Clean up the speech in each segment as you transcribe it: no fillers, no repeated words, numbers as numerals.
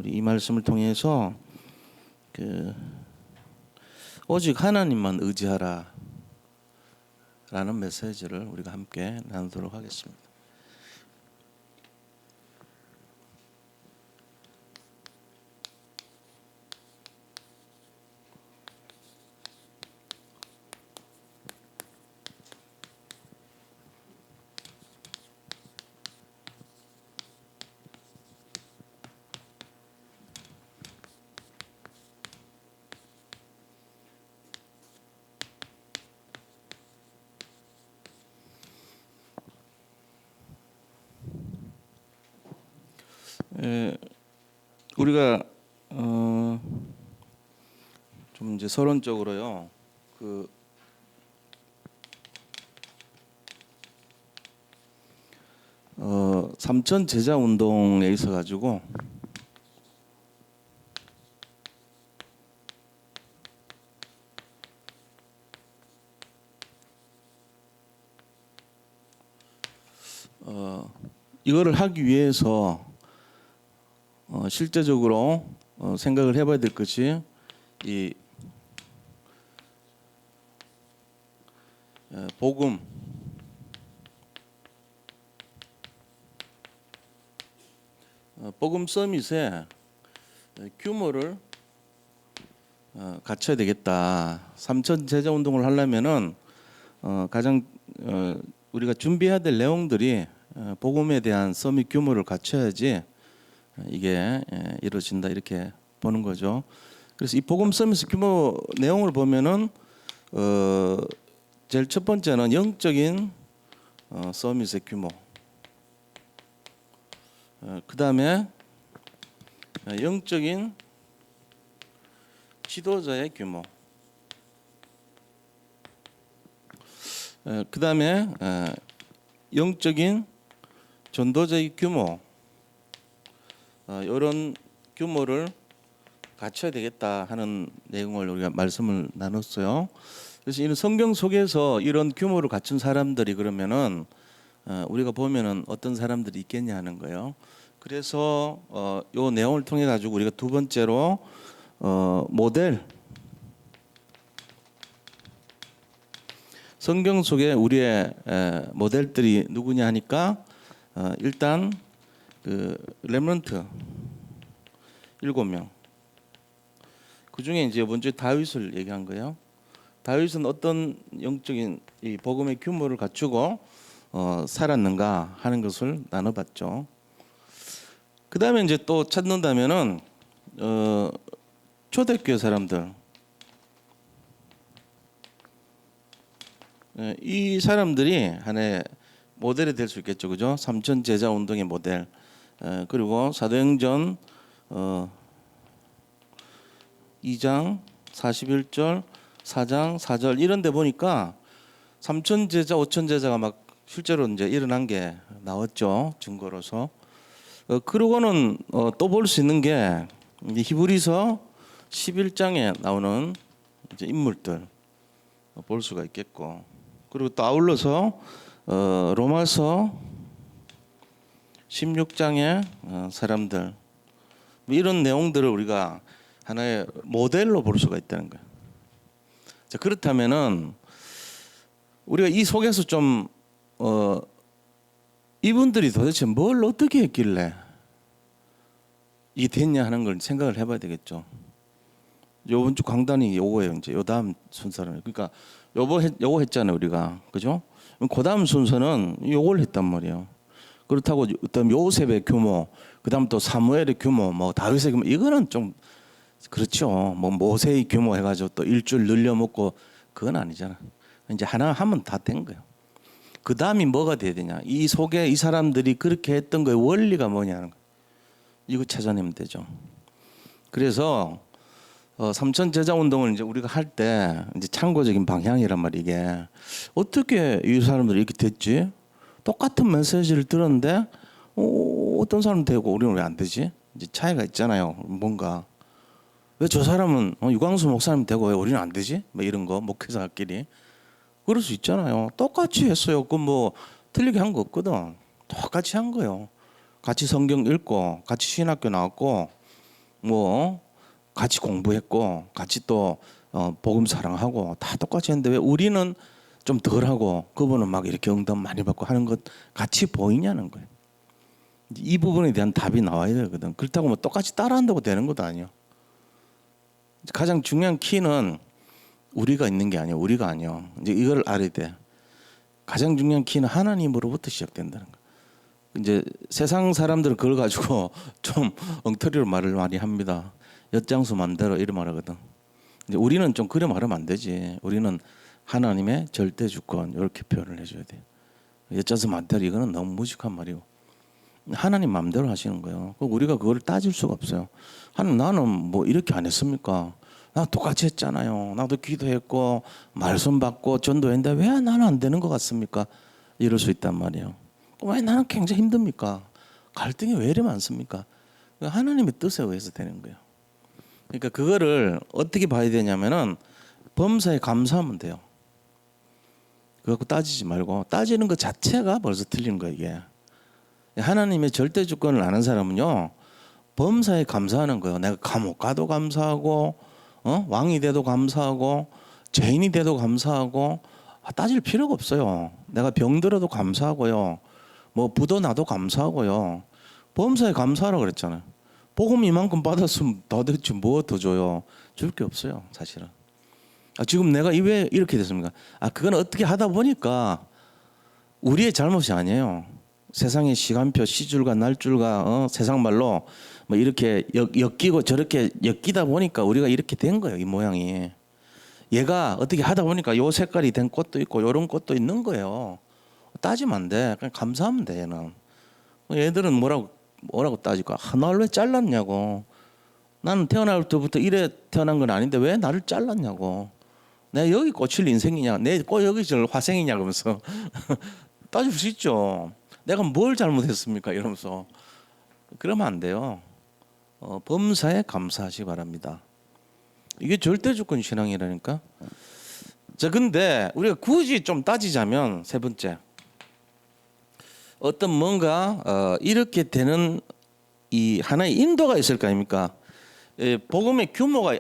우리 이 말씀을 통해서 오직 하나님만 의지하라 라는 메시지를 우리가 함께 나누도록 하겠습니다. 우리가 좀 이제 서론적으로요. 삼천 제자 운동에 있어 가지고 이거를 하기 위해서 실제적으로 생각을 해봐야 될 것이 이 복음 서밋의 규모를 갖춰야 되겠다. 삼천 제자 운동을 하려면은 가장 우리가 준비해야 될 내용들이 복음에 대한 서밋 규모를 갖춰야지 이게 이루어진다 이렇게 보는 거죠. 그래서 이 복음 서밋 규모 내용을 보면은 제일 첫 번째는 영적인 서밋의 규모. 그 다음에 영적인 지도자의 규모. 그 다음에 영적인 전도자의 규모. 이런 규모를 갖춰야 되겠다 하는 내용을 우리가 말씀을 나눴어요. 그래서 이런 성경 속에서 이런 규모를 갖춘 사람들이 그러면은 우리가 보면은 어떤 사람들이 있겠냐 하는 거예요. 그래서 요 내용을 통해 가지고 우리가 두 번째로 모델, 성경 속에 우리의 모델들이 누구냐 하니까 일단 렘넌트 7명. 그 중에 이제 먼저 다윗을 얘기한 거예요. 다윗은 어떤 영적인 이 복음의 규모를 갖추고 살았는가 하는 것을 나눠봤죠. 그 다음에 이제 또 찾는다면은 초대교회 사람들, 이 사람들이 하나의 모델이 될 수 있겠죠, 그죠? 삼천 제자 운동의 모델. 그리고 사도행전 2장 41절, 4장 4절 이런 데 보니까 3천 제자, 5천 제자가 막 실제로 이제 일어난 게 나왔죠. 증거로서. 그러고는 또 볼 수 있는 게 히브리서 11장에 나오는 이제 인물들 볼 수가 있겠고, 그리고 또 아울러서 로마서 16장의 사람들 이런 내용들을 우리가 하나의 모델로 볼 수가 있다는 거예요. 자, 그렇다면은 우리가 이 속에서 좀 이분들이 도대체 뭘 어떻게 했길래 이게 됐냐 하는 걸 생각을 해봐야 되겠죠. 요번 주 강단이 요거예요. 이제 요 다음 순서는 그러니까 요거 했잖아요 우리가, 그죠? 그 다음 순서는 요걸 했단 말이에요. 그렇다고 어떤 요셉의 규모, 그다음 또 사무엘의 규모, 뭐 다윗의 규모 이거는 좀 그렇죠. 뭐 모세의 규모 해가지고 또 일주일 늘려먹고 그건 아니잖아. 이제 하나 하면 다 된 거예요. 그 다음이 뭐가 돼야 되냐? 이 속에 이 사람들이 그렇게 했던 거의 원리가 뭐냐는 거. 이거 찾아내면 되죠. 그래서 삼천 제자 운동을 이제 우리가 할 때 이제 참고적인 방향이란 말이야. 이게 어떻게 이 사람들이 이렇게 됐지? 똑같은 메시지를 들었는데 어떤 사람은 되고 우리는 왜 안 되지? 이제 차이가 있잖아요. 뭔가 왜 저 사람은 유광수 목사님 되고 왜 우리는 안 되지? 뭐 이런 거 목회자끼리 그럴 수 있잖아요. 똑같이 했어요. 그 뭐 틀리게 한 거 없거든. 똑같이 한 거예요. 같이 성경 읽고 같이 신학교 나왔고 뭐 같이 공부했고 같이 또 복음 사랑하고 다 똑같이 했는데 왜 우리는 좀 덜하고 그분은 막 이렇게 응답 많이 받고 하는 것 같이 보이냐는 거예요. 이 부분에 대한 답이 나와야 되거든. 그렇다고 뭐 똑같이 따라한다고 되는 것도 아니에요. 가장 중요한 키는 우리가 있는 게 아니에요. 우리가 아니에요. 이제 이걸 알아야 돼. 가장 중요한 키는 하나님으로부터 시작된다는 거예요. 이제 세상 사람들은 그걸 가지고 좀 엉터리로 말을 많이 합니다. 엿장수 맘대로 이런 말 하거든. 이제 우리는 좀 그래 말하면 안 되지. 우리는 하나님의 절대 주권 이렇게 표현을 해줘야 돼. 엿장수 맘대로 이거는 너무 무식한 말이고 하나님 맘대로 하시는 거예요. 우리가 그걸 따질 수가 없어요. 하나님 나는 뭐 이렇게 안 했습니까? 나 똑같이 했잖아요. 나도 기도했고 말씀 받고 전도했는데 왜 나는 안 되는 것 같습니까? 이럴 수 있단 말이에요. 왜 나는 굉장히 힘듭니까? 갈등이 왜 이렇게 많습니까? 하나님의 뜻에 의해서 되는 거예요. 그러니까 그거를 어떻게 봐야 되냐면은 범사에 감사하면 돼요. 그거 갖고 따지지 말고 따지는 것 자체가 벌써 틀린 거예요. 이게 하나님의 절대 주권을 아는 사람은요 범사에 감사하는 거예요. 내가 감옥 가도 감사하고 왕이 돼도 감사하고 죄인이 돼도 감사하고 따질 필요가 없어요. 내가 병들어도 감사하고요. 뭐 부도 나도 감사하고요. 범사에 감사하라고 그랬잖아요. 복음 이만큼 받았으면 도대체 뭐 더 줘요? 줄 게 없어요, 사실은. 지금 내가 왜 이렇게 됐습니까? 그건 어떻게 하다 보니까 우리의 잘못이 아니에요. 세상의 시간표, 시줄과 날줄과 세상 말로 뭐 이렇게 엮이고 저렇게 엮이다 보니까 우리가 이렇게 된 거예요, 이 모양이. 얘가 어떻게 하다 보니까 요 색깔이 된 꽃도 있고 요런 꽃도 있는 거예요. 따지면 안 돼. 그냥 감사하면 돼. 얘는. 얘들은 뭐라고 따질까? 나를 왜 잘랐냐고. 나는 태어날 때부터 이래 태어난 건 아닌데 왜 나를 잘랐냐고. 내가 여기 꽂힐 인생이냐? 내 여기 저 화생이냐? 그러면서 따질 수 있죠. 내가 뭘 잘못했습니까? 이러면서. 그러면 안 돼요. 범사에 감사하시기 바랍니다. 이게 절대주권 신앙이라니까. 자, 근데 우리가 굳이 좀 따지자면 세 번째. 어떤 뭔가 이렇게 되는 이 하나의 인도가 있을 거 아닙니까? 복음의 규모가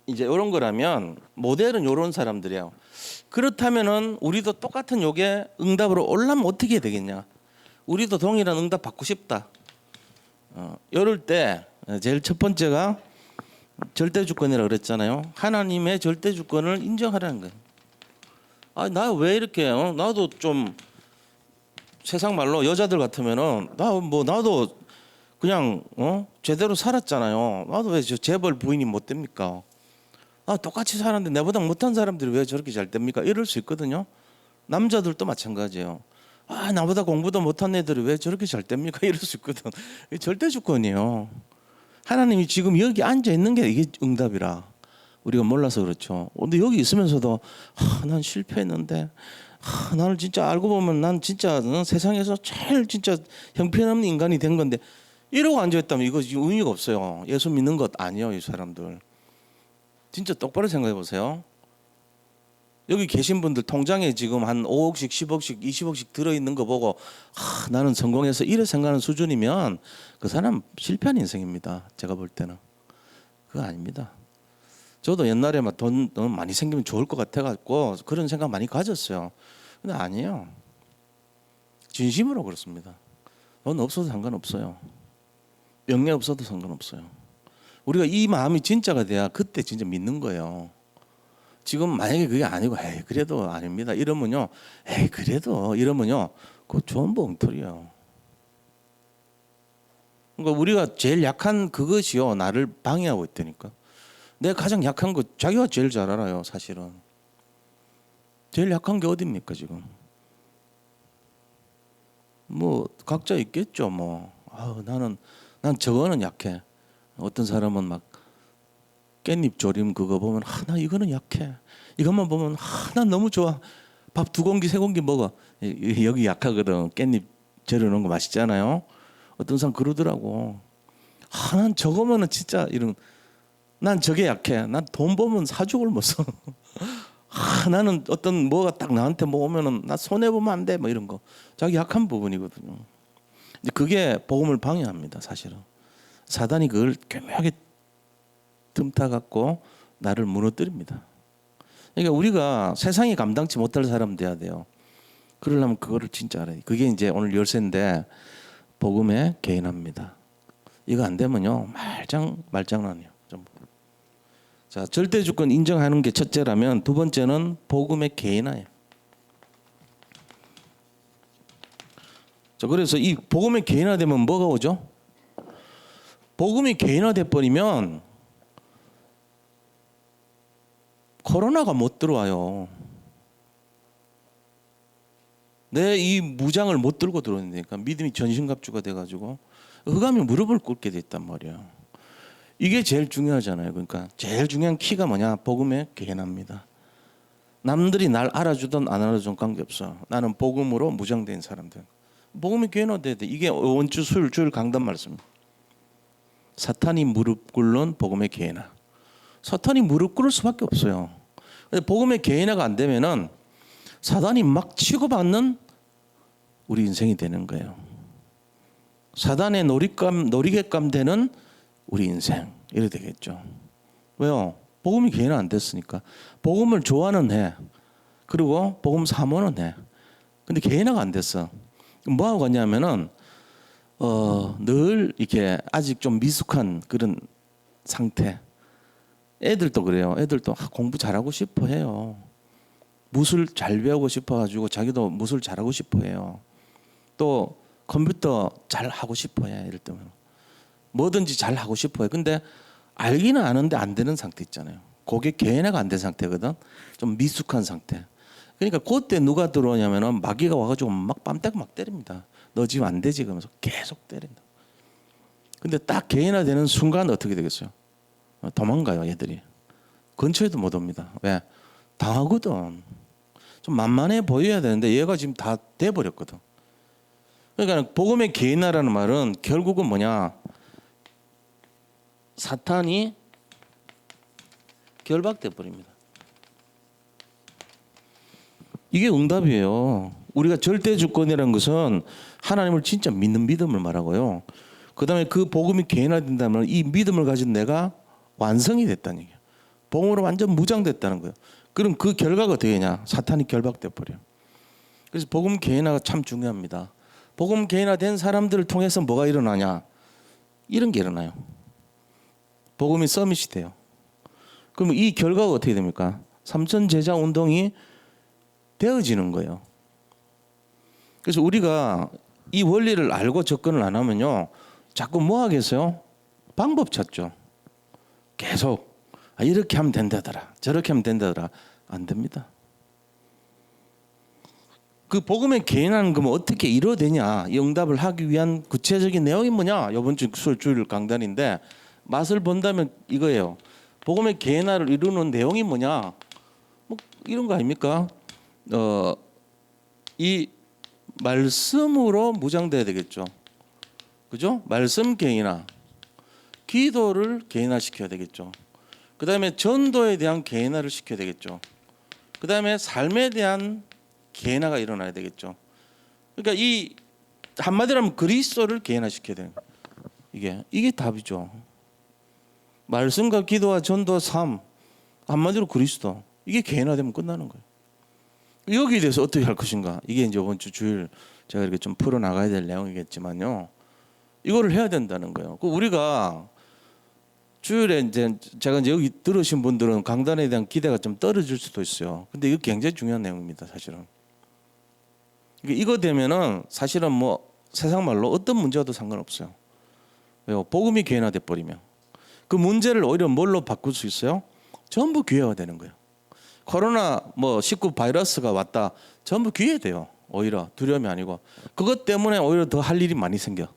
이제 이런 거라면 모델은 이런 사람들이에요. 그렇다면은 우리도 똑같은 요게 응답으로 올라면 어떻게 해야 되겠냐? 우리도 동일한 응답 받고 싶다. 이럴 때 제일 첫 번째가 절대 주권이라고 그랬잖아요. 하나님의 절대 주권을 인정하라는 거예요. 나 왜 이렇게 나도 좀 세상 말로 여자들 같으면은 나도 그냥 제대로 살았잖아요. 나도 왜 저 재벌 부인이 못 됩니까? 똑같이 살았는데 내보다 못한 사람들이 왜 저렇게 잘 됩니까? 이럴 수 있거든요. 남자들도 마찬가지예요. 나보다 공부도 못한 애들이 왜 저렇게 잘 됩니까? 이럴 수 있거든. 이게 절대 주권이에요. 하나님이 지금 여기 앉아 있는 게 이게 응답이라 우리가 몰라서 그렇죠. 근데 여기 있으면서도 난 실패했는데 나는 진짜 알고 보면 난 진짜 세상에서 제일 진짜 형편없는 인간이 된 건데 이러고 앉아 있다면 이거 의미가 없어요. 예수 믿는 것 아니에요, 이 사람들. 진짜 똑바로 생각해 보세요. 여기 계신 분들 통장에 지금 한 5억씩, 10억씩, 20억씩 들어있는 거 보고 나는 성공해서 이래 생각하는 수준이면 그 사람 실패한 인생입니다. 제가 볼 때는. 그거 아닙니다. 저도 옛날에 막 돈 많이 생기면 좋을 것 같아갖고 그런 생각 많이 가졌어요. 근데 아니에요. 진심으로 그렇습니다. 돈 없어도 상관없어요. 명예 없어도 상관없어요. 우리가 이 마음이 진짜가 돼야 그때 진짜 믿는 거예요. 지금 만약에 그게 아니고 그래도 아닙니다. 이러면요. 그래도 이러면요. 그거 전부 엉터리예요. 그러니까 우리가 제일 약한 그것이요. 나를 방해하고 있다니까. 내가 가장 약한 거 자기가 제일 잘 알아요. 사실은. 제일 약한 게 어딥니까 지금. 뭐 각자 있겠죠. 뭐 난 저거는 약해. 어떤 사람은 막 깻잎 조림 그거 보면 나 이거는 약해. 이것만 보면 난 너무 좋아. 밥 2공기 3공기 먹어. 여기 약하거든. 깻잎 절여놓은 거 맛있잖아요. 어떤 사람 그러더라고. 난 저거면은 진짜 난 저게 약해. 난 돈 보면 사족을 못 써. 나는 어떤 뭐가 딱 나한테 뭐 오면은 나 손해 보면 안 돼. 뭐 이런 거. 자기 약한 부분이거든요. 그게 복음을 방해합니다. 사실은. 사단이 그걸 교묘하게 틈타 갖고 나를 무너뜨립니다. 그러니까 우리가 세상이 감당치 못할 사람 돼야 돼요. 그러려면 그거를 진짜 알아야 돼. 그게 이제 오늘 열쇠인데 복음에 개인합니다. 이거 안 되면요 말장난이에요. 자, 절대 주권 인정하는 게 첫째라면 두 번째는 복음에 개인화예요. 자, 그래서 이 복음에 개인화되면 뭐가 오죠? 복음이 개인화돼 버리면 코로나가 못 들어와요. 내 이 무장을 못 들고 들어오니까 믿음이 전신갑주가 돼가지고 흑암이 무릎을 꿇게 됐단 말이에요. 이게 제일 중요하잖아요. 그러니까 제일 중요한 키가 뭐냐? 복음에 개인합니다. 남들이 날 알아주든 안 알아주든 관계없어. 나는 복음으로 무장된 사람들. 복음이 개인화돼야 돼. 이게 원주 수요일 주일 강단 말씀입니다. 사탄이 무릎 꿇는 복음의 개인화. 사탄이 무릎 꿇을 수밖에 없어요. 근데 복음의 개인화가 안 되면은 사단이 막 치고받는 우리 인생이 되는 거예요. 사단의 놀이개감 되는 우리 인생 이래 되겠죠. 왜요? 복음이 개인화 안 됐으니까. 복음을 좋아는 해. 그리고 복음 사모는 해. 근데 개인화가 안 됐어. 뭐 하고 갔냐면은 늘 이렇게 아직 좀 미숙한 그런 상태. 애들도 그래요. 애들도 공부 잘하고 싶어 해요. 무술 잘 배우고 싶어 가지고 자기도 무술 잘하고 싶어 해요. 또 컴퓨터 잘 하고 싶어 해. 이럴 때면 뭐든지 잘 하고 싶어 해. 근데 알기는 아는데 안 되는 상태 있잖아요. 그게 개인화가 안 된 상태거든. 좀 미숙한 상태. 그러니까 그때 누가 들어오냐면은 마귀가 와가지고 막 뺨때고 막 때립니다. 너 지금 안 되지 그러면서 계속 때린다. 근데 딱 개인화되는 순간 어떻게 되겠어요? 도망가요 얘들이. 근처에도 못 옵니다. 왜? 당하거든. 좀 만만해 보여야 되는데 얘가 지금 다 돼버렸거든. 그러니까 복음의 개인화라는 말은 결국은 뭐냐? 사탄이 결박돼 버립니다. 이게 응답이에요. 우리가 절대 주권이라는 것은 하나님을 진짜 믿는 믿음을 말하고요. 그다음에 그 복음이 개인화된다면 이 믿음을 가진 내가 완성이 됐다는 얘기예요. 복음으로 완전 무장됐다는 거예요. 그럼 그 결과가 어떻게 되냐? 사탄이 결박돼 버려. 그래서 복음 개인화가 참 중요합니다. 복음 개인화된 사람들을 통해서 뭐가 일어나냐? 이런 게 일어나요. 복음이 서밋이 돼요. 그럼 이 결과가 어떻게 됩니까? 삼천 제자 운동이 되어지는 거예요. 그래서 우리가 이 원리를 알고 접근을 안 하면요, 자꾸 뭐 하겠어요? 방법 찾죠. 계속 이렇게 하면 된다더라, 저렇게 하면 된다더라. 안 됩니다. 그 복음의 개인화는 그러면 어떻게 이루어되냐? 이 응답을 하기 위한 구체적인 내용이 뭐냐? 이번 주 주일 강단인데 맛을 본다면 이거예요. 복음의 개인화를 이루는 내용이 뭐냐? 뭐 이런 거 아닙니까? 이 말씀으로 무장돼야 되겠죠. 그죠? 말씀 개인화, 기도를 개인화시켜야 되겠죠. 그 다음에 전도에 대한 개인화를 시켜야 되겠죠. 그 다음에 삶에 대한 개인화가 일어나야 되겠죠. 그러니까 이 한마디로 하면 그리스도를 개인화시켜야 되는 거예요. 이게 답이죠. 말씀과 기도와 전도와 삶, 한마디로 그리스도, 이게 개인화되면 끝나는 거예요. 여기에 대해서 어떻게 할 것인가? 이게 이제 이번 주 주일 제가 이렇게 좀 풀어 나가야 될 내용이겠지만요. 이거를 해야 된다는 거예요. 우리가 주일에 이제 제가 이제 여기 들으신 분들은 강단에 대한 기대가 좀 떨어질 수도 있어요. 근데 이거 굉장히 중요한 내용입니다, 사실은. 이거 되면은 사실은 뭐 세상 말로 어떤 문제와도 상관없어요. 왜요? 복음이 개인화돼 버리면 그 문제를 오히려 뭘로 바꿀 수 있어요? 전부 기회가 되는 거예요. 코로나 19 바이러스가 왔다, 전부 기회돼요. 오히려 두려움이 아니고 그것 때문에 오히려 더 할 일이 많이 생겨.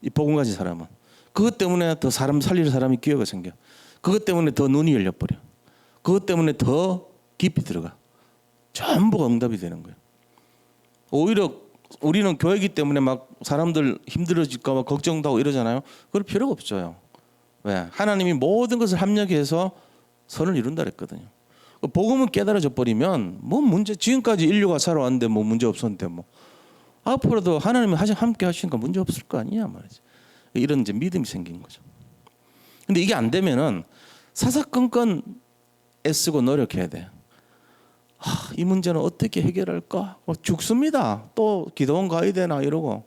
이 복음 가진 사람은 그것 때문에 더 사람 살릴 사람이 기회가 생겨. 그것 때문에 더 눈이 열려버려. 그것 때문에 더 깊이 들어가. 전부가 응답이 되는 거예요. 오히려 우리는 교회이기 때문에 막 사람들 힘들어질까 봐 걱정도 하고 이러잖아요. 그럴 필요가 없어요. 왜? 하나님이 모든 것을 합력해서 선을 이룬다 그랬거든요. 복음은 깨달아져 버리면 뭐 문제, 지금까지 인류가 살아왔는데 뭐 문제 없었는데 뭐 앞으로도 하나님이 함께 하시니까 문제 없을 거 아니냐 말이지. 이런 이제 믿음이 생긴 거죠. 근데 이게 안 되면은 사사건건 애쓰고 노력해야 돼. 이 문제는 어떻게 해결할까? 죽습니다. 또 기도원 가야 되나 이러고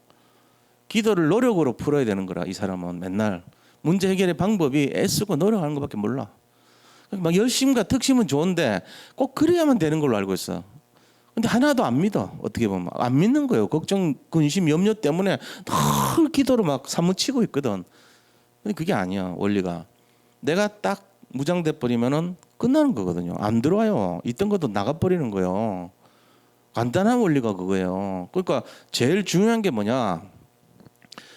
기도를 노력으로 풀어야 되는 거라. 이 사람은 맨날 문제 해결의 방법이 애쓰고 노력하는 것밖에 몰라. 막 열심과 특심은 좋은데 꼭 그래야만 되는 걸로 알고 있어. 근데 하나도 안 믿어. 어떻게 보면 안 믿는 거예요. 걱정, 근심, 염려 때문에 늘 기도로 막 사무치고 있거든. 근데 그게 아니야. 원리가 내가 딱 무장돼 버리면은 끝나는 거거든요. 안 들어와요. 있던 것도 나가 버리는 거예요. 간단한 원리가 그거예요. 그러니까 제일 중요한 게 뭐냐?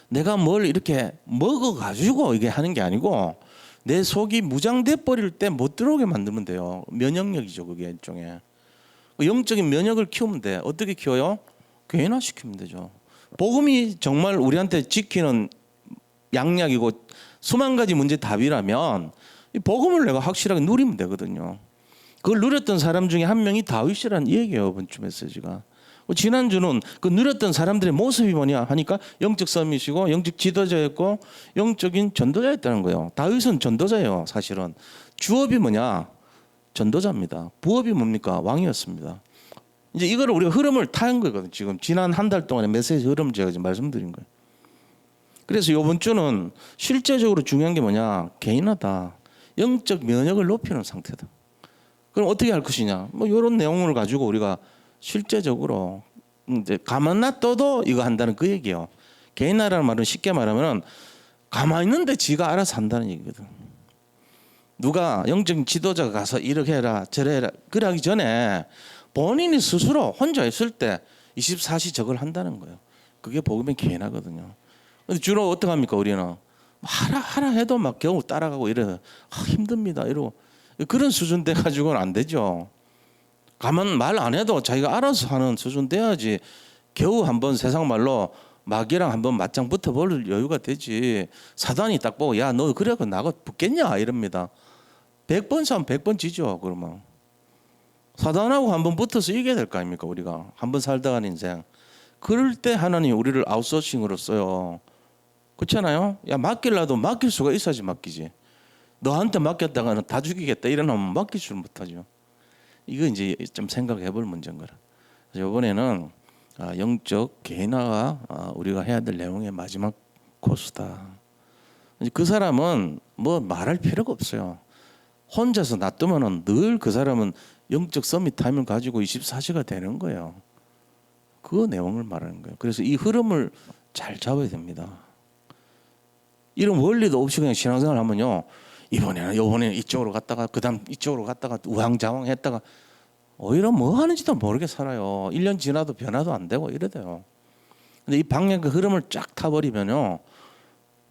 내가 뭘 이렇게 먹어 가지고 이게 하는 게 아니고 내 속이 무장돼 버릴 때 못 들어오게 만들면 돼요. 면역력이죠. 그게 일종의 영적인 면역을 키우면 돼. 어떻게 키워요? 개인화 시키면 되죠. 복음이 정말 우리한테 지키는 양약이고 수만 가지 문제 답이라면 이 복음을 내가 확실하게 누리면 되거든요. 그걸 누렸던 사람 중에 한 명이 다윗이라는 얘기예요. 이번 주 메시지가. 지난주는 그 누렸던 사람들의 모습이 뭐냐 하니까 영적 서밋이고 영적 지도자였고 영적인 전도자였다는 거예요. 다윗은 전도자예요. 사실은 주업이 뭐냐? 전도자입니다. 부업이 뭡니까? 왕이었습니다. 이제 이거를 우리가 흐름을 타는 거거든요. 지금 지난 한 달 동안의 메시지 흐름 제가 지금 말씀드린 거예요. 그래서 이번 주는 실제적으로 중요한 게 뭐냐? 개인화다. 영적 면역을 높이는 상태다. 그럼 어떻게 할 것이냐? 뭐 이런 내용을 가지고 우리가 실제적으로 이제 가만 놔둬도 이거 한다는 그 얘기예요. 개인화라는 말은 쉽게 말하면 가만히 있는데 지가 알아서 한다는 얘기거든. 누가 영적인 지도자가 가서 이렇게 해라 저래 해라 그래 하기 전에 본인이 스스로 혼자 있을 때 24시 저걸 한다는 거예요. 그게 복음의 개인화거든요. 근데 주로 어떻게 합니까? 우리는 하라 해도 막 겨우 따라가고 이래 힘듭니다 이러고 그런 수준 돼 가지고는 안 되죠. 가만 말 안 해도 자기가 알아서 하는 수준 돼야지. 겨우 한번 세상 말로 마귀랑 한번 맞짱 붙어볼 여유가 되지. 사단이 딱 보고 야 너 그래 나가 붙겠냐 이럽니다. 100번 싸움 100번 지죠. 그러면 사단하고 한번 붙어서 이겨야 될 거 아닙니까? 우리가 한번 살다간 인생. 그럴 때 하나님이 우리를 아웃소싱으로 써요. 그렇잖아요. 야 맡길라도 맡길 수가 있어야지 맡기지. 너한테 맡겼다가는 다 죽이겠다 이러면 맡길 줄 못하죠. 이거 이제 좀 생각해볼 문제인 거라. 그래서 이번에는 영적 개인화가 우리가 해야 될 내용의 마지막 코스다. 그 사람은 뭐 말할 필요가 없어요. 혼자서 놔두면은 늘 그 사람은 영적 서밋 타임을 가지고 24시가 되는 거예요. 그 내용을 말하는 거예요. 그래서 이 흐름을 잘 잡아야 됩니다. 이런 원리도 없이 그냥 신앙생활 하면요. 이번에는 이쪽으로 갔다가 그다음 이쪽으로 갔다가 우왕좌왕했다가 오히려 뭐 하는지도 모르게 살아요. 1년 지나도 변화도 안 되고 이래 돼요. 근데 이 방향 그 흐름을 쫙 타버리면요.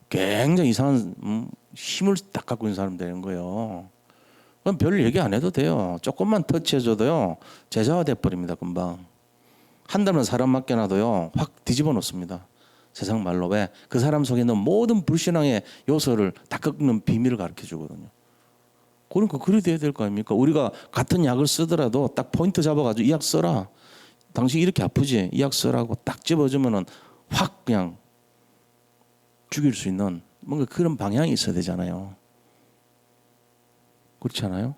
굉장히 이상한 힘을 딱 갖고 있는 사람 되는 거예요. 그럼 별 얘기 안 해도 돼요. 조금만 터치해줘도요. 제자화 돼버립니다. 금방. 한 달만 사람 맡겨놔도요. 확 뒤집어 놓습니다. 세상 말로. 왜? 그 사람 속에 있는 모든 불신앙의 요소를 다 꺾는 비밀을 가르쳐 주거든요. 그러니까 그래 돼야 될 거 아닙니까? 우리가 같은 약을 쓰더라도 딱 포인트 잡아가지고 이 약 써라. 당신 이렇게 아프지? 이 약 써라고 딱 집어주면은 확 그냥 죽일 수 있는 뭔가 그런 방향이 있어야 되잖아요. 그렇지 않아요?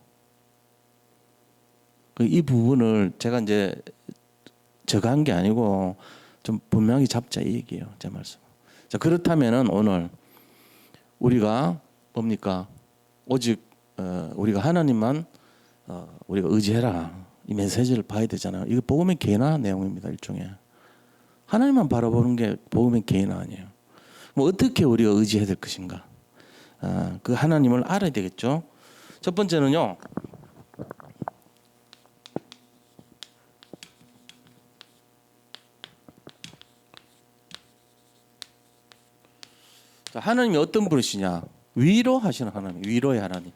이 부분을 제가 이제 제가 한 게 아니고 좀 분명히 잡자 이 얘기예요. 제 말씀. 자, 그렇다면은 오늘 우리가 뭡니까? 오직 우리가 하나님만 우리가 의지해라. 이 메시지를 봐야 되잖아요. 이거 복음의 개인화 내용입니다. 일종의. 하나님만 바라보는 게 복음의 개인화 아니에요. 뭐 어떻게 우리가 의지해야 될 것인가? 그 하나님을 알아야 되겠죠. 첫 번째는요. 하나님이 어떤 분이시냐? 위로하시는 하나님, 위로의 하나님.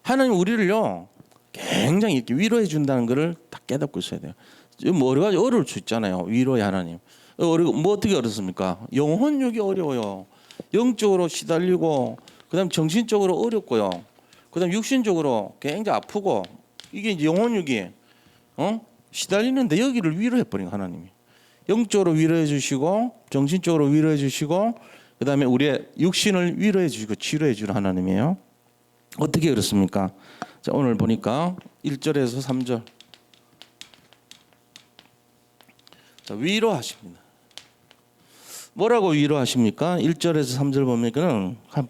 하나님 우리를요 굉장히 이렇게 위로해 준다는 것을 다 깨닫고 있어야 돼요. 뭐 여러 가지 어려울 수 있잖아요. 위로의 하나님. 뭐 어떻게 어렵습니까? 영혼육이 어려워요. 영적으로 시달리고, 그다음 정신적으로 어렵고요. 그다음 육신적으로 굉장히 아프고, 이게 이제 영혼육이 시달리는데 여기를 위로해 버린 하나님이. 영적으로 위로해 주시고, 정신적으로 위로해 주시고, 그다음에 우리의 육신을 위로해 주시고 치료해 주는 하나님이에요. 어떻게 그렇습니까? 자, 오늘 보니까 1절에서 3절. 자, 위로하십니다. 뭐라고 위로하십니까? 1절에서 3절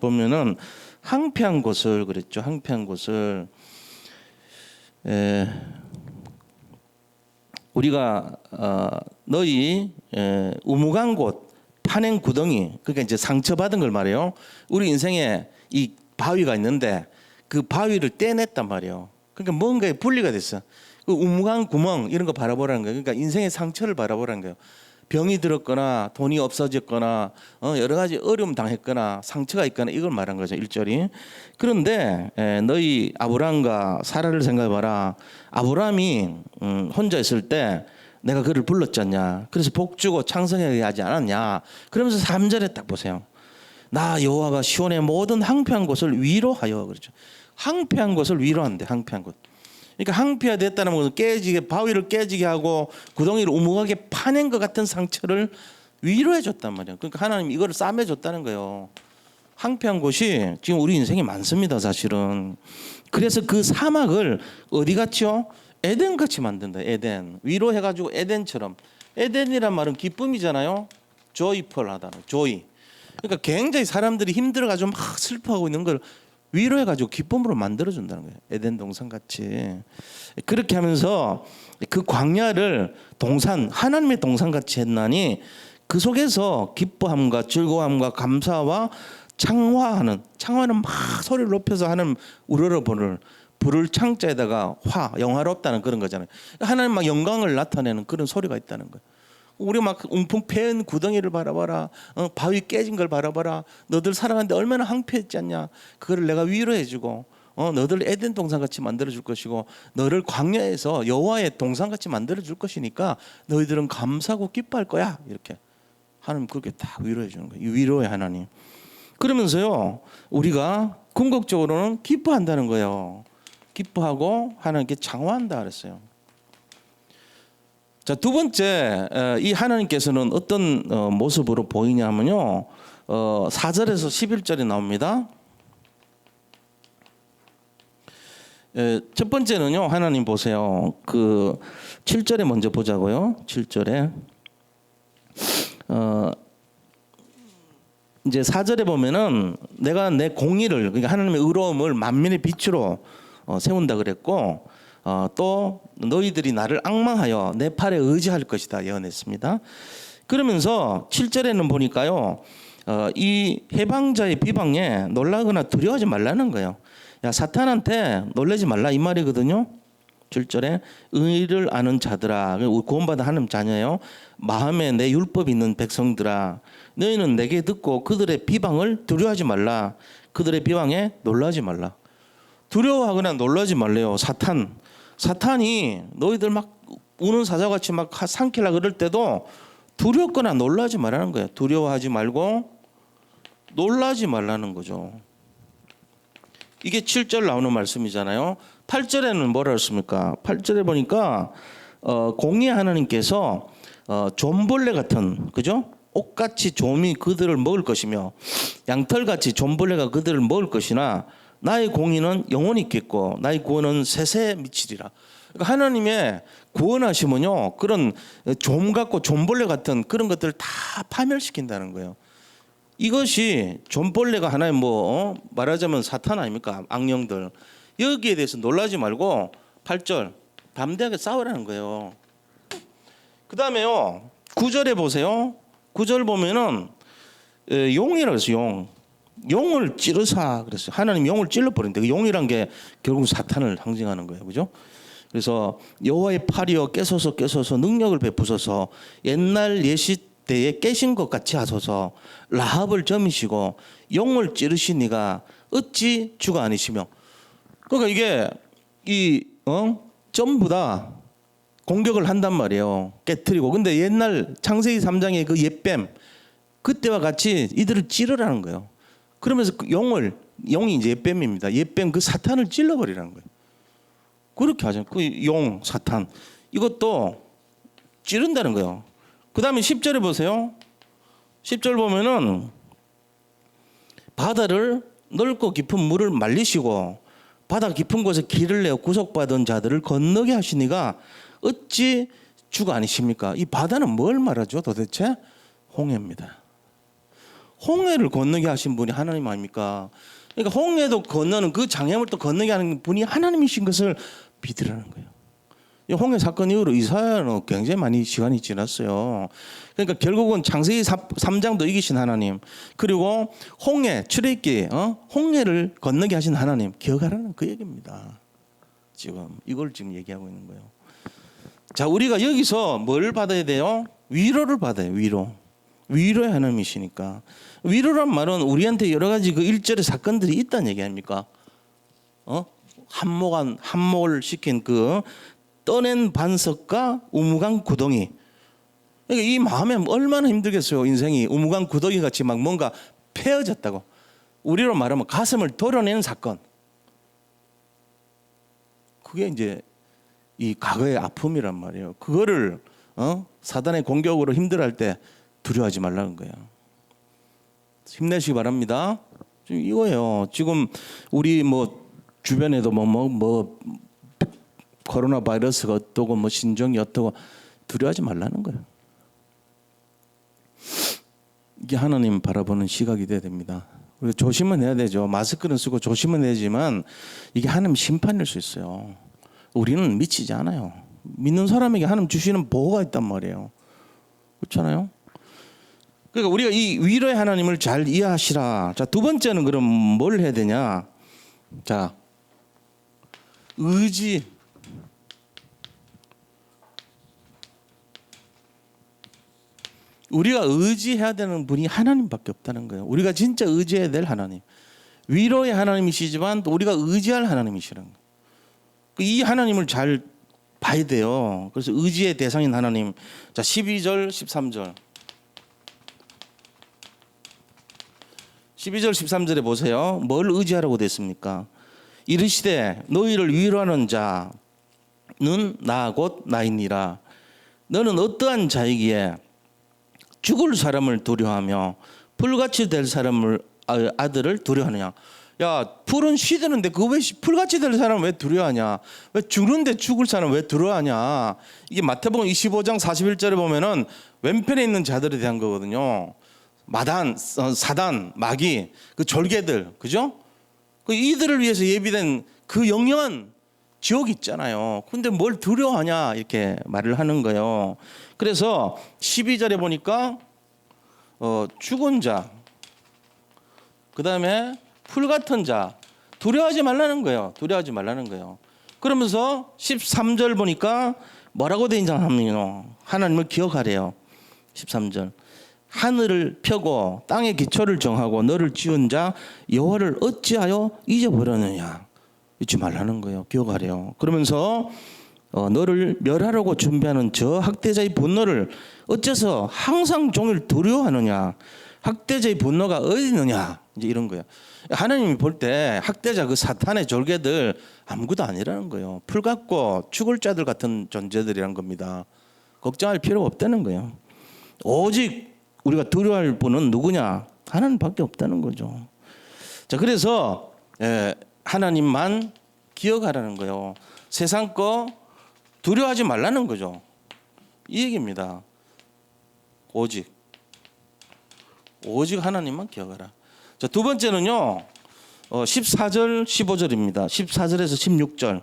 보면은 항폐한 곳을 그랬죠. 항폐한 곳을 우리가 너희 우묵한 곳 파낸 구덩이, 그러니까 이제 상처받은 걸 말해요. 우리 인생에 이 바위가 있는데 그 바위를 떼냈단 말이에요. 그러니까 뭔가에 분리가 됐어. 그 우묵한 구멍 이런 거 바라보라는 거예요. 그러니까 인생의 상처를 바라보라는 거예요. 병이 들었거나 돈이 없어졌거나 여러 가지 어려움 당했거나 상처가 있거나 이걸 말한 거죠. 1절이. 그런데 너희 아브라함과 사라를 생각해봐라. 아브라함이 혼자 있을 때 내가 그를 불렀지 않냐. 그래서 복주고 창성하게 하지 않았냐. 그러면서 3절에 딱 보세요. 나 여호와가 시온의 모든 항폐한 곳을 위로하여 그렇죠. 항폐한 곳을 위로한대. 항폐한 곳. 그러니까 항폐가 됐다는 것은 깨지게 바위를 깨지게 하고 구덩이를 우묵하게 파낸 것 같은 상처를 위로해 줬단 말이에요. 그러니까 하나님 이거를 싸매 줬다는 거예요. 항폐한 곳이 지금 우리 인생에 많습니다, 사실은. 그래서 그 사막을 어디 같이요? 에덴 같이 만든다. 에덴. 위로해 가지고 에덴처럼. 에덴이란 말은 기쁨이잖아요. 조이풀하다는 조이. 그러니까 굉장히 사람들이 힘들어 가지고 막 슬퍼하고 있는 걸 위로해 가지고 기쁨으로 만들어 준다는 거예요. 에덴 동산 같이. 그렇게 하면서 그 광야를 동산, 하나님의 동산 같이 했나니 그 속에서 기뻐함과 즐거움과 감사와 창화는 막 소리를 높여서 하는 우러러 불을 창자에다가 영화롭다는 그런 거잖아요. 하나님 막 영광을 나타내는 그런 소리가 있다는 거예요. 우리 막 웅풍 패인 구덩이를 바라봐라. 바위 깨진 걸 바라봐라. 너들 살아가는데 얼마나 항폐했지 않냐. 그거를 내가 위로해주고 너들 에덴 동산같이 만들어줄 것이고 너를 광야에서 여호와의 동산같이 만들어줄 것이니까 너희들은 감사하고 기뻐할 거야. 이렇게 하나님 그렇게 다 위로해주는 거예요. 위로의 하나님. 그러면서요 우리가 궁극적으로는 기뻐한다는 거예요. 기뻐하고 하나님께 장화한다 그랬어요. 자, 두 번째, 이 하나님께서는 어떤 모습으로 보이냐면요. 4절에서 11절에 나옵니다. 첫 번째는요. 하나님 보세요. 그 7절에 먼저 보자고요. 7절에. 이제 4절에 보면은 내가 내 공의를, 그러니까 하나님의 의로움을 만민의 빛으로 세운다 그랬고, 또 너희들이 나를 앙망하여 내 팔에 의지할 것이다 예언했습니다. 그러면서 7절에는 보니까요, 이 해방자의 비방에 놀라거나 두려워하지 말라는 거예요. 야, 사탄한테 놀라지 말라 이 말이거든요. 7절에 의를 아는 자들아, 구원받은 하나님 자녀예요. 마음에 내 율법이 있는 백성들아, 너희는 내게 듣고 그들의 비방을 두려워하지 말라. 그들의 비방에 놀라지 말라. 두려워하거나 놀라지 말래요. 사탄이 너희들 막 우는 사자같이 막 삼키려 그럴 때도 두렵거나 놀라지 말라는 거예요. 두려워하지 말고 놀라지 말라는 거죠. 이게 7절 나오는 말씀이잖아요. 8절에는 뭐라 했습니까? 8절에 보니까 공의 하나님께서 좀벌레 같은, 그죠? 옥같이 좀이 그들을 먹을 것이며 양털같이 좀벌레가 그들을 먹을 것이나 나의 공의는 영원히 있겠고 나의 구원은 세세에 미치리라. 그러니까 하나님의 구원하시면요 그런 좀 같고 좀벌레 같은 그런 것들을 다 파멸시킨다는 거예요. 이것이 좀벌레가 하나의 말하자면 사탄 아닙니까? 악령들. 여기에 대해서 놀라지 말고 8절 담대하게 싸우라는 거예요. 그 다음에요 9절에 보세요. 9절 보면은 용이라고 했어요. 용을 찌르사 그랬어요. 하나님 용을 찔러버린다. 그 용이란 게 결국 사탄을 상징하는 거예요. 그죠? 그래서 여호와의 팔이여 깨소서 능력을 베푸소서 옛날 예시 때에 깨신 것 같이 하소서 라합을 점이시고 용을 찌르시니가 어찌 주가 아니시며. 그러니까 이게 전부 다 공격을 한단 말이에요. 깨트리고. 근데 옛날 창세기 3장의 그 옛뱀 그때와 같이 이들을 찌르라는 거예요. 그러면서 그 용이 이제 옛뱀입니다. 옛뱀 그 사탄을 찔러버리라는 거예요. 그렇게 하죠. 그 용, 사탄 이것도 찌른다는 거예요. 그 다음에 10절에 보세요. 10절 보면은 바다를 넓고 깊은 물을 말리시고 바다 깊은 곳에 길을 내어 구속받은 자들을 건너게 하시니가 어찌 주가 아니십니까? 이 바다는 뭘 말하죠 도대체? 홍해입니다. 홍해를 건너게 하신 분이 하나님 아닙니까? 그러니까 홍해도 건너는 그 장애물도 건너게 하는 분이 하나님이신 것을 믿으라는 거예요. 이 홍해 사건 이후로 이사야는 굉장히 많이 시간이 지났어요. 그러니까 결국은 창세기 3장도 이기신 하나님, 그리고 홍해 출애굽기 홍해를 건너게 하신 하나님 기억하라는 그 얘기입니다. 지금 이걸 지금 얘기하고 있는 거예요. 자, 우리가 여기서 뭘 받아야 돼요? 위로를 받아요. 위로의 하나님이시니까. 위로란 말은 우리한테 여러 가지 그 일절의 사건들이 있다는 얘기 아닙니까? 한몫을 시킨 그 떠낸 반석과 우무강 구덩이. 그러니까 이 마음에 얼마나 힘들겠어요. 인생이 우무강 구덩이 같이 막 뭔가 패어졌다고. 우리로 말하면 가슴을 도려내는 사건. 그게 이제 이 과거의 아픔이란 말이에요. 그거를 사단의 공격으로 힘들어할 때 두려워하지 말라는 거예요. 힘내시기 바랍니다. 지금 이거예요. 지금 우리 뭐 주변에도 뭐 코로나 바이러스가 어떠고 뭐 신종이 어떠고 두려워하지 말라는 거예요. 이게 하나님 바라보는 시각이 돼야 됩니다. 우리가 조심은 해야 되죠. 마스크는 쓰고 조심은 해야지만 이게 하나님 심판일 수 있어요. 우리는 미치지 않아요. 믿는 사람에게 하나님 주시는 보호가 있단 말이에요. 그렇잖아요. 그러니까 우리가 이 위로의 하나님을 잘 이해하시라. 자, 두 번째는 그럼 뭘 해야 되냐? 자, 의지. 우리가 의지해야 되는 분이 하나님밖에 없다는 거예요. 우리가 진짜 의지해야 될 하나님. 위로의 하나님이시지만 또 우리가 의지할 하나님이시라는 거예요. 이 하나님을 잘 봐야 돼요. 그래서 의지의 대상인 하나님. 자, 12절 13절. 12절 13절에 보세요. 뭘 의지하라고 됐습니까? 이르시되 너희를 위로하는 자는 나 곧 나이니라. 너는 어떠한 자이기에 죽을 사람을 두려워하며 풀같이 될 사람을 아들을 두려워하느냐. 야, 풀은 시드는데 그 왜 풀같이 될 사람 왜 두려워하냐? 왜 죽는데 죽을 사람 왜 두려워하냐? 이게 마태복음 25장 41절에 보면은 왼편에 있는 자들에 대한 거거든요. 마단, 사단, 마귀, 그 졸개들, 그죠? 그 이들을 위해서 예비된 그 영영한 지옥이 있잖아요. 근데 뭘 두려워하냐 이렇게 말을 하는 거예요. 그래서 12절에 보니까 죽은 자, 그 다음에 풀 같은 자, 두려워하지 말라는 거예요. 두려워하지 말라는 거예요. 그러면서 13절 보니까 뭐라고 돼 있냐면요, 하나님을 기억하래요. 13절. 하늘을 펴고 땅의 기초를 정하고 너를 지은 자 여호와를 어찌하여 잊어버렸느냐. 잊지 말라는 거예요. 기억하래요. 그러면서 너를 멸하려고 준비하는 저 학대자의 분노를 어째서 항상 종일 두려워하느냐. 학대자의 분노가 어디 있느냐. 이제 이런 거예요. 하나님이 볼 때 학대자 그 사탄의 졸개들 아무것도 아니라는 거예요. 풀 같고 죽을 자들 같은 존재들이란 겁니다. 걱정할 필요가 없다는 거예요. 오직 우리가 두려워할 분은 누구냐? 하나님밖에 없다는 거죠. 자, 그래서 하나님만 기억하라는 거예요. 세상 거 두려워하지 말라는 거죠. 이 얘기입니다. 오직 하나님만 기억하라. 자, 두 번째는요, 14절 15절입니다. 14절에서 16절.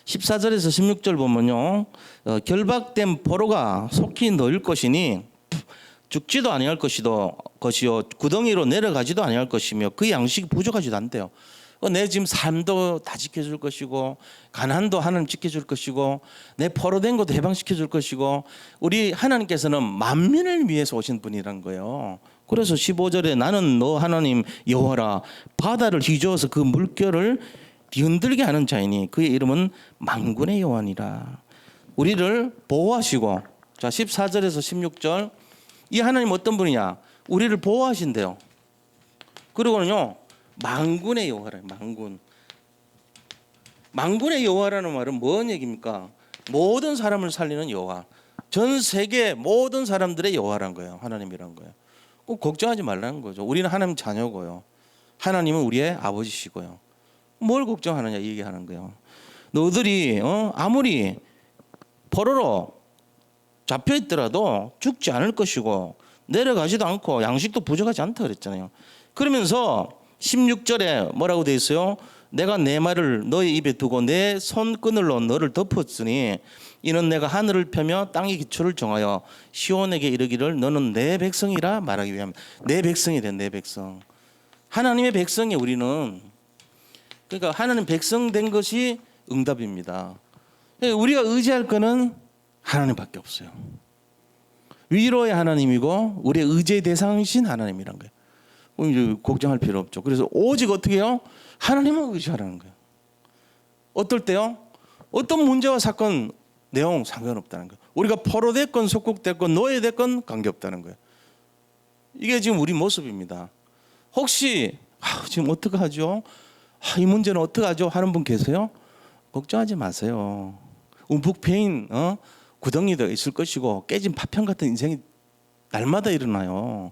14절에서 16절 보면요, 결박된 포로가 속히 놓일 것이니 죽지도 아니할 것이요 구덩이로 내려가지도 아니할 것이며 그 양식이 부족하지도 않대요. 내 지금 삶도 다 지켜줄 것이고 가난도 하나님 지켜줄 것이고 내 포로된 것도 해방시켜줄 것이고 우리 하나님께서는 만민을 위해서 오신 분이란 거예요. 그래서 15절에 나는 너 하나님 여호와라. 바다를 휘저어서 그 물결을 뒤흔들게 하는 자이니 그의 이름은 만군의 여호와니라. 우리를 보호하시고, 자 14절에서 16절, 이 하나님 어떤 분이냐? 우리를 보호하신대요. 그리고는요, 만군의 여호와라. 만군의 여호와라는 말은 뭔 얘기입니까? 모든 사람을 살리는 여호와, 전 세계 모든 사람들의 여호와란 거예요. 하나님이란 거예요. 꼭 걱정하지 말라는 거죠. 우리는 하나님 자녀고요. 하나님은 우리의 아버지시고요. 뭘 걱정하느냐 이 얘기하는 거예요. 너희들이 아무리 포로로 잡혀 있더라도 죽지 않을 것이고 내려가지도 않고 양식도 부족하지 않다 그랬잖아요. 그러면서 16절에 뭐라고 돼 있어요? 내가 내 말을 너의 입에 두고 내 손그늘로 너를 덮었으니 이는 내가 하늘을 펴며 땅의 기초를 정하여 시온에게 이르기를 너는 내 백성이라 말하기 위함. 내 백성이 된 내 백성. 하나님의 백성이 우리는 그러니까 하나님 백성 된 것이 응답입니다. 우리가 의지할 거는 하나님밖에 없어요. 위로의 하나님이고 우리의 의지의 대상이신 하나님이란 거예요. 걱정할 필요 없죠. 그래서 오직 어떻게 해요? 하나님을 의지하라는 거예요. 어떨 때요? 어떤 문제와 사건 내용 상관없다는 거예요. 우리가 포로됐건 속국됐건 노예됐건 관계없다는 거예요. 이게 지금 우리 모습입니다. 혹시 지금 어떻게 하죠? 이 문제는 어떻게 하죠? 하는 분 계세요? 걱정하지 마세요. 움푹 패인 구덩이도 있을 것이고 깨진 파편 같은 인생이 날마다 일어나요.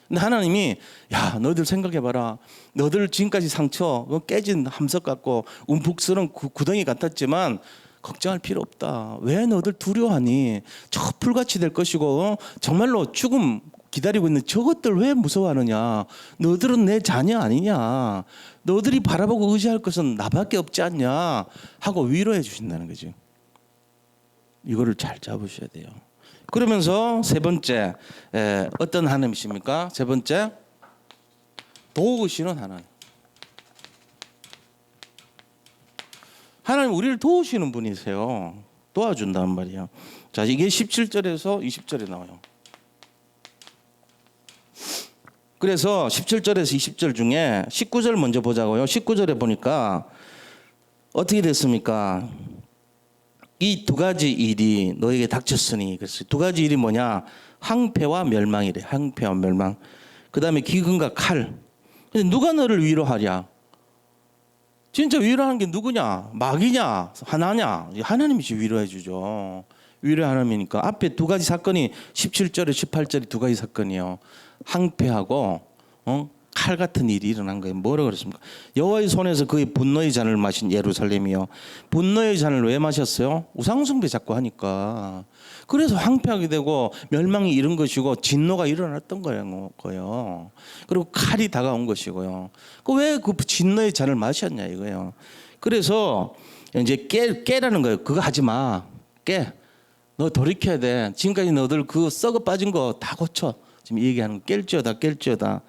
근데 하나님이 야 너희들 생각해봐라. 너희들 지금까지 상처 깨진 함석 같고 움푹스러운 구덩이 같았지만 걱정할 필요 없다. 왜 너희들 두려워하니? 저 풀같이 될 것이고 정말로 죽음 기다리고 있는 저것들 왜 무서워하느냐? 너희들은 내 자녀 아니냐? 너희들이 바라보고 의지할 것은 나밖에 없지 않냐? 하고 위로해 주신다는 거죠. 이거를 잘 잡으셔야 돼요. 그러면서 세 번째 어떤 하나님이십니까? 세 번째 도우시는 하나님. 하나님 우리를 도우시는 분이세요. 도와준다는 말이에요. 자, 이게 17절에서 20절에 나와요. 그래서 17절에서 20절 중에 19절 먼저 보자고요. 19절에 보니까 어떻게 됐습니까? 이 두 가지 일이 너에게 닥쳤으니. 그래서 두 가지 일이 뭐냐? 항폐와 멸망이래. 항폐와 멸망. 그 다음에 기근과 칼. 근데 누가 너를 위로하랴? 진짜 위로하는 게 누구냐? 마귀냐? 하나냐? 하나님이시 위로해 주죠. 위로의 하나님이니까. 앞에 두 가지 사건이 17절에 18절에 두 가지 사건이요. 항폐하고 칼 같은 일이 일어난 거예요. 뭐라 그랬습니까? 여호와의 손에서 그의 분노의 잔을 마신 예루살렘이요. 분노의 잔을 왜 마셨어요? 우상숭배 자꾸 하니까. 그래서 황폐하게 되고 멸망이 이른 것이고 진노가 일어났던 거예요. 그리고 칼이 다가온 것이고요. 왜 그 진노의 잔을 마셨냐 이거예요. 그래서 이제 깨라는 거예요. 그거 하지 마. 깨. 너 돌이켜야 돼. 지금까지 너들 그 썩어 빠진 거 다 고쳐. 지금 얘기하는 거 깰지어다.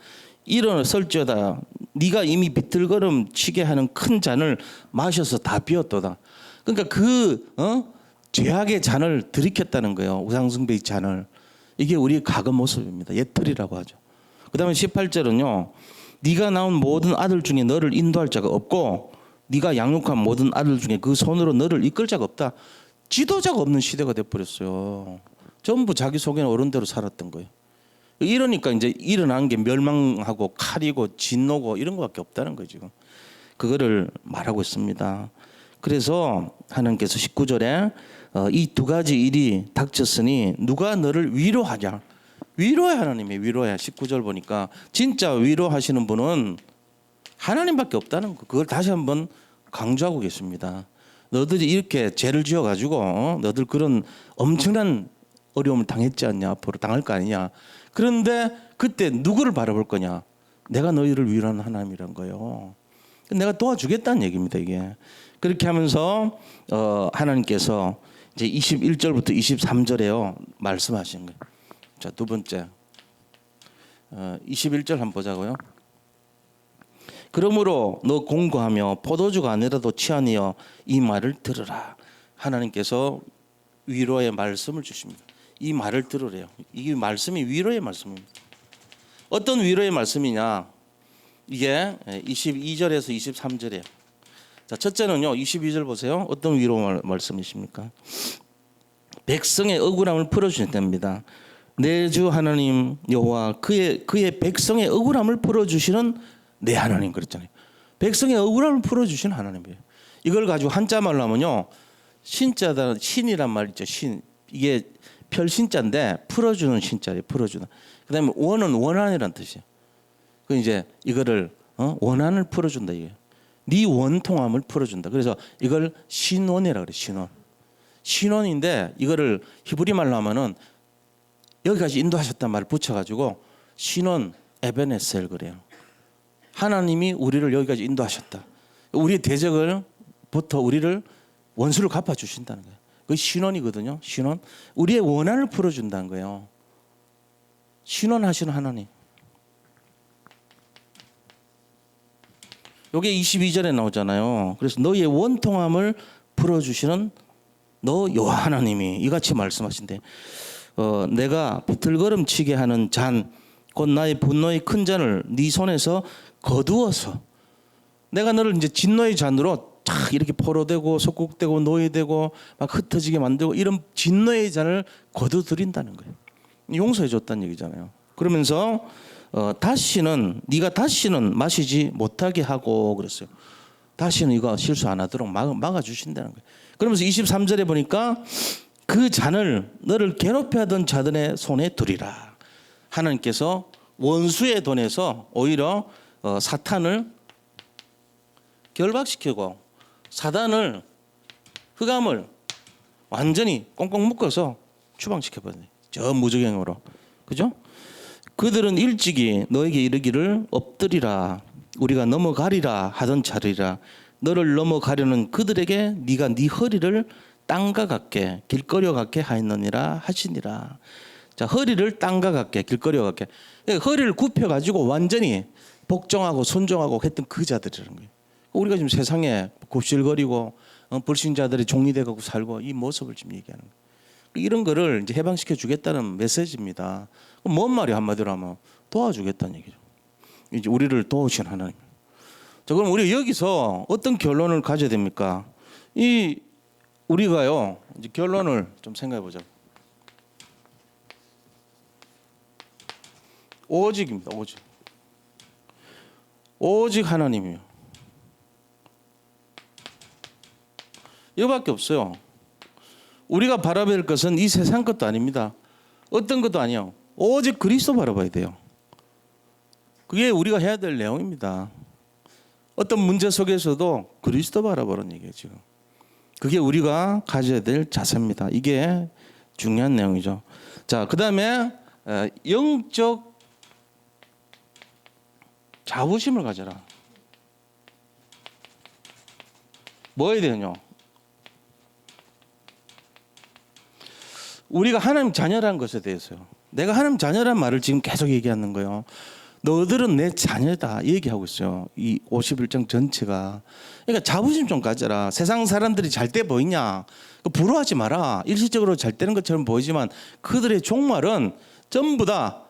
일어설지어다. 네가 이미 비틀거름 치게 하는 큰 잔을 마셔서 다 비웠도다. 그러니까 그 죄악의 잔을 들이켰다는 거예요. 우상숭배의 잔을. 이게 우리의 과거 모습입니다. 옛틀이라고 하죠. 그 다음에 18절은요. 네가 낳은 모든 아들 중에 너를 인도할 자가 없고 네가 양육한 모든 아들 중에 그 손으로 너를 이끌 자가 없다. 지도자가 없는 시대가 돼버렸어요. 전부 자기 속에는 어른대로 살았던 거예요. 이러니까 이제 일어난 게 멸망하고 칼이고 진노고 이런 것밖에 없다는 거죠. 지금 그거를 말하고 있습니다. 그래서 하나님께서 19절에 이 두 가지 일이 닥쳤으니 누가 너를 위로하냐? 위로해 하나님이 위로해. 19절 보니까 진짜 위로하시는 분은 하나님밖에 없다는 거. 그걸 다시 한번 강조하고 계십니다. 너들이 이렇게 죄를 지어가지고 너들 그런 엄청난 어려움을 당했지 않냐? 앞으로 당할 거 아니냐? 그런데 그때 누구를 바라볼 거냐? 내가 너희를 위로하는 하나님이란 거예요. 내가 도와주겠다는 얘기입니다. 이게 그렇게 하면서 하나님께서 이제 21절부터 23절에요 말씀하신 거예요. 자, 두 번째 21절 한번 보자고요. 그러므로 너 공고하며 포도주가 아니라도 취하니여 이 말을 들으라. 하나님께서 위로의 말씀을 주십니다. 이 말을 들으래요. 이 말씀이 위로의 말씀입니다. 어떤 위로의 말씀이냐? 이게 22절에서 23절이에요. 자, 첫째는요. 22절 보세요. 어떤 위로 말씀이십니까? 백성의 억울함을 풀어주신답니다. 내 주 하나님 여호와 그의 백성의 억울함을 풀어주시는 내 하나님 그랬잖아요. 백성의 억울함을 풀어주시는 하나님이에요. 이걸 가지고 한자 말로 하면요. 신자다 신이란 말 있죠. 신. 이게 별신자인데 풀어주는 신자리 풀어주는. 그다음에 원은 원한이란 뜻이에요. 그 이제 이거를 원한을 풀어준다 이게. 네 원통함을 풀어준다. 그래서 이걸 신원이라 그래. 신원인데 이거를 히브리 말로 하면은 여기까지 인도하셨단 말을 붙여가지고 신원 에베네셀 그래요. 하나님이 우리를 여기까지 인도하셨다. 우리의 대적을부터 우리를 원수를 갚아주신다는 거예요. 그게 신원이거든요. 신원. 우리의 원한을 풀어준다는 거예요. 신원하시는 하나님. 요게 22절에 나오잖아요. 그래서 너희의 원통함을 풀어주시는 너 여호와 하나님이 이같이 말씀하신대. 내가 비틀거름치게 하는 잔, 곧 나의 분노의 큰 잔을 네 손에서 거두어서 내가 너를 이제 진노의 잔으로 탁 이렇게 포로되고 속국되고 노예되고 막 흩어지게 만들고 이런 진노의 잔을 거두드린다는 거예요. 용서해 줬다는 얘기잖아요. 그러면서 다시는 네가 다시는 마시지 못하게 하고 그랬어요. 다시는 이거 실수 안 하도록 막아 주신다는 거예요. 그러면서 23절에 보니까 그 잔을 너를 괴롭게 하던 자들의 손에 두리라. 하나님께서 원수의 돈에서 오히려 사탄을 결박시키고 사단을 흑암을 완전히 꽁꽁 묶어서 추방시켜버려요. 저 무적행으로. 그죠? 그들은 일찍이 너에게 이르기를 엎드리라 우리가 넘어가리라 하던 자리라. 너를 넘어가려는 그들에게 네가 네 허리를 땅과 같게 길거리와 같게 하였느니라 하시니라. 자, 허리를 땅과 같게 길거리와 같게 허리를 굽혀가지고 완전히 복종하고 순종하고 했던 그 자들이라는 거예요. 우리가 지금 세상에 굽실거리고 불신자들이 종리되고 살고 이 모습을 지금 얘기하는 거예요. 이런 거를 이제 해방시켜 주겠다는 메시지입니다. 뭔 말이야 한마디로 하면 도와주겠다는 얘기죠. 이제 우리를 도우신 하나님. 자, 그럼 우리 여기서 어떤 결론을 가져야 됩니까? 우리가요 이제 결론을 좀 생각해 보자. 오직입니다. 오직 하나님이요. 이거밖에 없어요. 우리가 바라봐야 할 것은 이 세상 것도 아닙니다. 어떤 것도 아니요. 오직 그리스도 바라봐야 돼요. 그게 우리가 해야 될 내용입니다. 어떤 문제 속에서도 그리스도 바라보라는 얘기예요. 지금 그게 우리가 가져야 될 자세입니다. 이게 중요한 내용이죠. 자, 그 다음에 영적 자부심을 가져라. 뭐 해야 되냐? 우리가 하나님 자녀라는 것에 대해서요. 내가 하나님 자녀란 말을 지금 계속 얘기하는 거예요. 너들은 내 자녀다 얘기하고 있어요. 이 51장 전체가. 그러니까 자부심 좀 가져라. 세상 사람들이 잘 돼 보이냐? 부러워하지 마라. 일시적으로 잘 되는 것처럼 보이지만 그들의 종말은 전부 다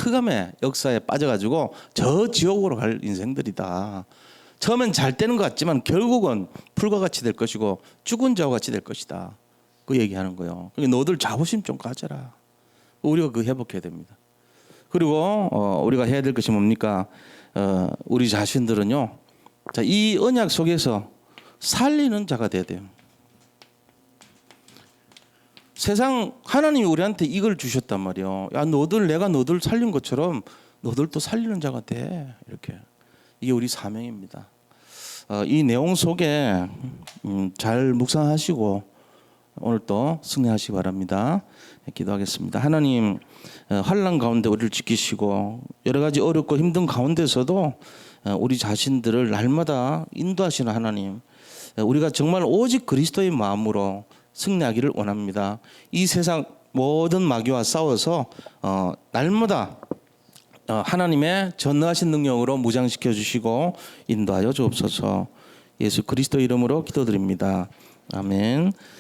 흑암의 역사에 빠져가지고 저 지옥으로 갈 인생들이다. 처음엔 잘 되는 것 같지만 결국은 풀과 같이 될 것이고 죽은 자와 같이 될 것이다. 그 얘기하는 거예요. 그러니까 너들 자부심 좀 가져라. 우리가 그 회복해야 됩니다. 그리고 우리가 해야 될 것이 뭡니까? 우리 자신들은요. 자, 이 언약 속에서 살리는 자가 돼야 돼요. 세상 하나님이 우리한테 이걸 주셨단 말이에요. 야, 내가 너들 살린 것처럼 너들도 살리는 자가 돼. 이렇게. 이게 우리 사명입니다. 이 내용 속에 잘 묵상하시고 오늘 또 승리하시기 바랍니다. 기도하겠습니다. 하나님, 환난 가운데 우리를 지키시고 여러 가지 어렵고 힘든 가운데서도 우리 자신들을 날마다 인도하시는 하나님, 우리가 정말 오직 그리스도의 마음으로 승리하기를 원합니다. 이 세상 모든 마귀와 싸워서 날마다 하나님의 전능하신 능력으로 무장시켜 주시고 인도하여 주옵소서. 예수 그리스도 이름으로 기도드립니다. 아멘.